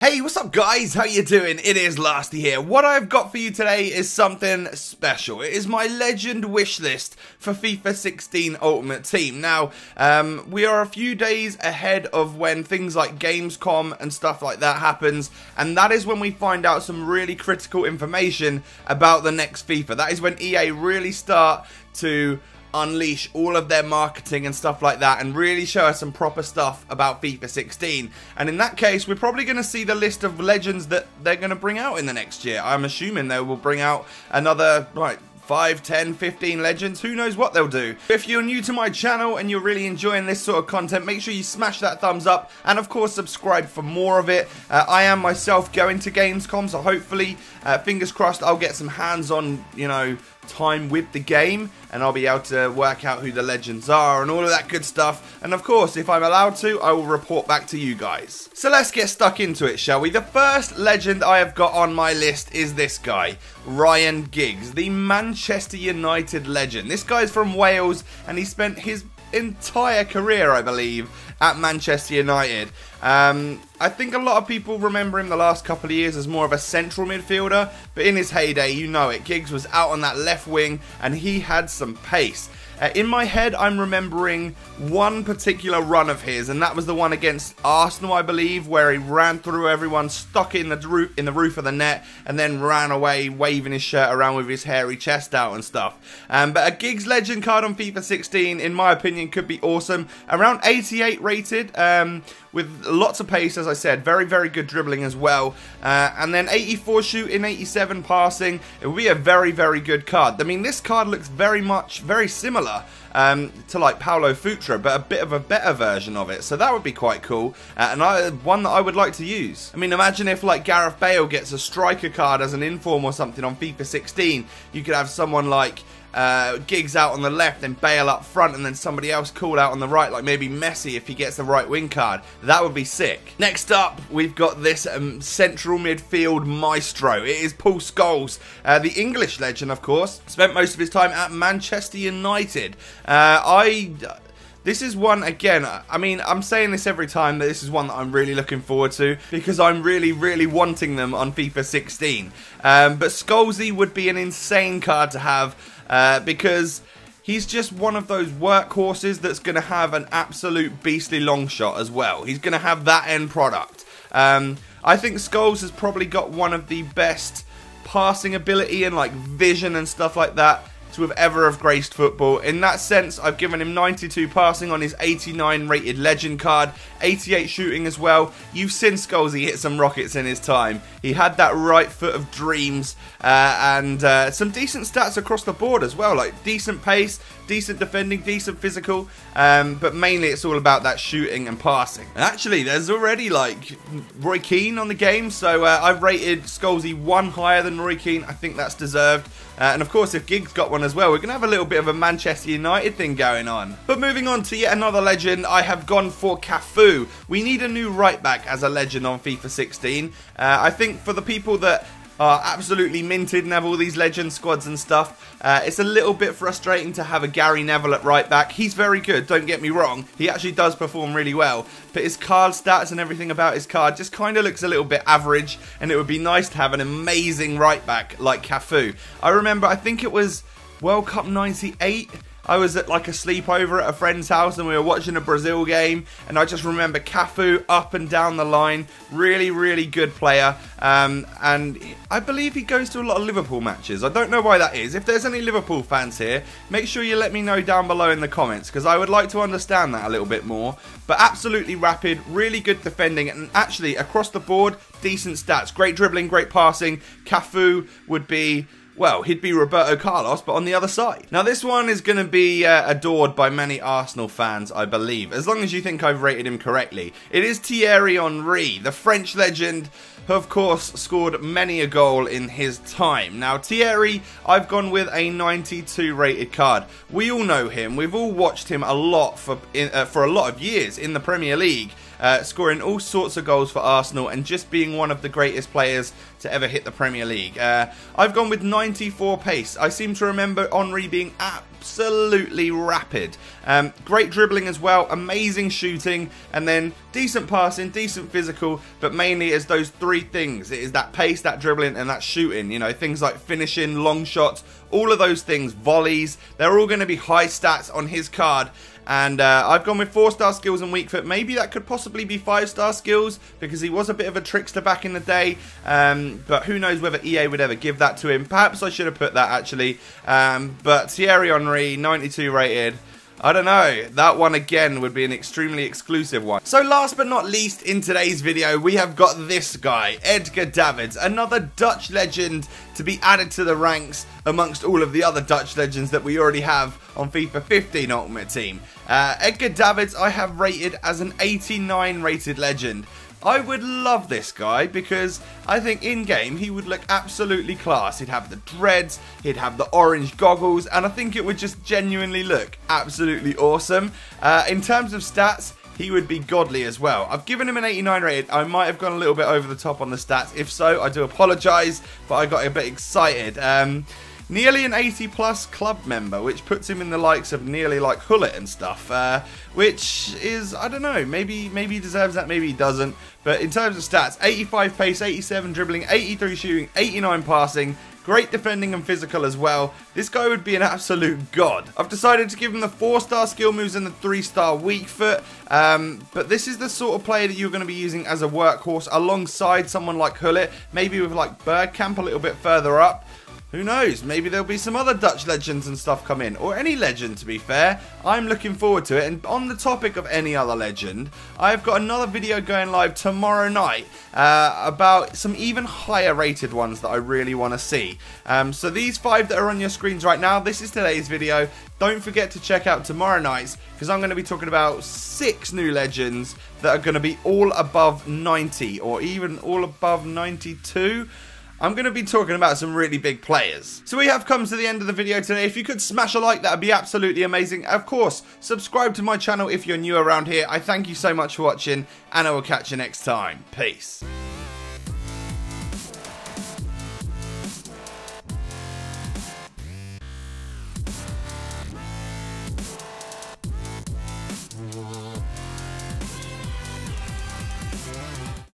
Hey, what's up guys? How you doing? It is Lasty here. What I've got for you today is something special. It is my legend wish list for FIFA 16 Ultimate Team. Now, we are a few days ahead of when things like Gamescom and stuff like that happens, and that is when we find out some really critical information about the next FIFA. That is when EA really start to unleash all of their marketing and stuff like that and really show us some proper stuff about FIFA 16. And in that case, we're probably going to see the list of legends that they're going to bring out in the next year. I'm assuming they will bring out another, 5, 10, 15 legends, who knows what they'll do. If you're new to my channel and you're really enjoying this sort of content, make sure you smash that thumbs up and of course subscribe for more of it. I am myself going to Gamescom, so hopefully, fingers crossed, I'll get some hands-on, time with the game and I'll be able to work out who the legends are and all of that good stuff. And of course, if I'm allowed to, I will report back to you guys. So let's get stuck into it, shall we? The first legend I have got on my list is this guy, Ryan Giggs, the Manchester United legend. This guy's from Wales and he spent his entire career, I believe, at Manchester United. I think a lot of people remember him the last couple of years as more of a central midfielder, but in his heyday, you know it, Giggs was out on that left wing and he had some pace. In my head, I'm remembering one particular run of his, and that was the one against Arsenal, I believe, where he ran through everyone, stuck in the roof of the net, and then ran away, waving his shirt around with his hairy chest out and stuff. But a Giggs legend card on FIFA 16, in my opinion, could be awesome. Around 88 rated, with lots of pace, as I said, very, very good dribbling as well. And then 84 shooting, 87 passing. It will be a very, very good card. I mean, this card looks very similar to like Paulo Futre, but a bit of a better version of it. So that would be quite cool, and one that I would like to use. I mean, imagine if like Gareth Bale gets a striker card as an inform or something on FIFA 16. You could have someone like Giggs out on the left and Bale up front, and then somebody else cool out on the right, like maybe Messi if he gets the right wing card. That would be sick. Next up, we've got this central midfield maestro. It is Paul Scholes, the English legend, of course. Spent most of his time at Manchester United. This is one, again, I mean, I'm saying this every time, that this is one that I'm really looking forward to because I'm really, really wanting them on FIFA 16. But Scholesy would be an insane card to have because he's just one of those workhorses that's going to have an absolute beastly long shot as well. He's going to have that end product. I think Scholes has probably got one of the best passing ability and like vision and stuff like that to have ever have graced football. In that sense, I've given him 92 passing on his 89 rated legend card, 88 shooting as well. You've seen Scholesy hit some rockets in his time. He had that right foot of dreams and some decent stats across the board as well, like decent pace, decent defending, decent physical, but mainly it's all about that shooting and passing. And actually, there's already like Roy Keane on the game, so I've rated Scholesy one higher than Roy Keane. I think that's deserved. And of course, if Giggs got one as well, we're going to have a little bit of a Manchester United thing going on. But moving on to yet another legend, I have gone for Cafu. We need a new right back as a legend on FIFA 16. I think for the people that are absolutely minted and have all these legend squads and stuff, it's a little bit frustrating to have a Gary Neville at right back. He's very good, don't get me wrong. He actually does perform really well, but his card stats and everything about his card just kind of looks a little bit average, and it would be nice to have an amazing right back like Cafu. I remember, I think it was World Cup 98. I was at like a sleepover at a friend's house and we were watching a Brazil game, and I just remember Cafu up and down the line. Really, really good player. And I believe he goes to a lot of Liverpool matches. I don't know why that is. If there's any Liverpool fans here, make sure you let me know down below in the comments, because I would like to understand that a little bit more. But absolutely rapid, really good defending, and actually across the board, decent stats. Great dribbling, great passing. Cafu would be, well, he'd be Roberto Carlos, but on the other side. Now, this one is going to be adored by many Arsenal fans, I believe, as long as you think I've rated him correctly. It is Thierry Henry, the French legend, who, of course, scored many a goal in his time. Now, Thierry, I've gone with a 92 rated card. We all know him. We've all watched him a lot for a lot of years in the Premier League. Scoring all sorts of goals for Arsenal and just being one of the greatest players to ever hit the Premier League. I've gone with 94 pace. I seem to remember Henry being absolutely absolutely rapid. Great dribbling as well, amazing shooting, and then decent passing, decent physical, but mainly it's those three things. It is that pace, that dribbling, and that shooting. You know, things like finishing, long shots, all of those things, volleys, they're all going to be high stats on his card. And I've gone with 4-star skills and weak foot. Maybe that could possibly be 5-star skills because he was a bit of a trickster back in the day. But who knows whether EA would ever give that to him. Perhaps I should have put that actually. But Thierry Henry, 92 rated. I don't know, that one again would be an extremely exclusive one. So last but not least in today's video, we have got this guy, Edgar Davids, another Dutch legend to be added to the ranks amongst all of the other Dutch legends that we already have on FIFA 15 Ultimate Team. Edgar Davids I have rated as an 89 rated legend. I would love this guy because I think in-game he would look absolutely class. He'd have the dreads, he'd have the orange goggles, and I think it would just genuinely look absolutely awesome. In terms of stats, he would be godly as well. I've given him an 89 rated. I might have gone a little bit over the top on the stats. If so, I do apologise, but I got a bit excited. Nearly an 80 plus club member, which puts him in the likes of nearly like Hullet and stuff, which is, I don't know, maybe he deserves that, maybe he doesn't. But in terms of stats, 85 pace, 87 dribbling, 83 shooting, 89 passing, great defending and physical as well. This guy would be an absolute god. I've decided to give him the 4-star skill moves and the 3-star weak foot. But this is the sort of player that you're going to be using as a workhorse alongside someone like Hullet, maybe with like Bergkamp a little bit further up. Who knows, maybe there'll be some other Dutch legends and stuff come in, or any legend to be fair. I'm looking forward to it. And on the topic of any other legend, I've got another video going live tomorrow night about some even higher rated ones that I really want to see. So these 5 that are on your screens right now, this is today's video. Don't forget to check out tomorrow night's, because I'm going to be talking about 6 new legends that are going to be all above 90 or even all above 92. I'm going to be talking about some really big players. So we have come to the end of the video today. If you could smash a like, that would be absolutely amazing. Of course, subscribe to my channel if you're new around here. I thank you so much for watching, and I will catch you next time. Peace.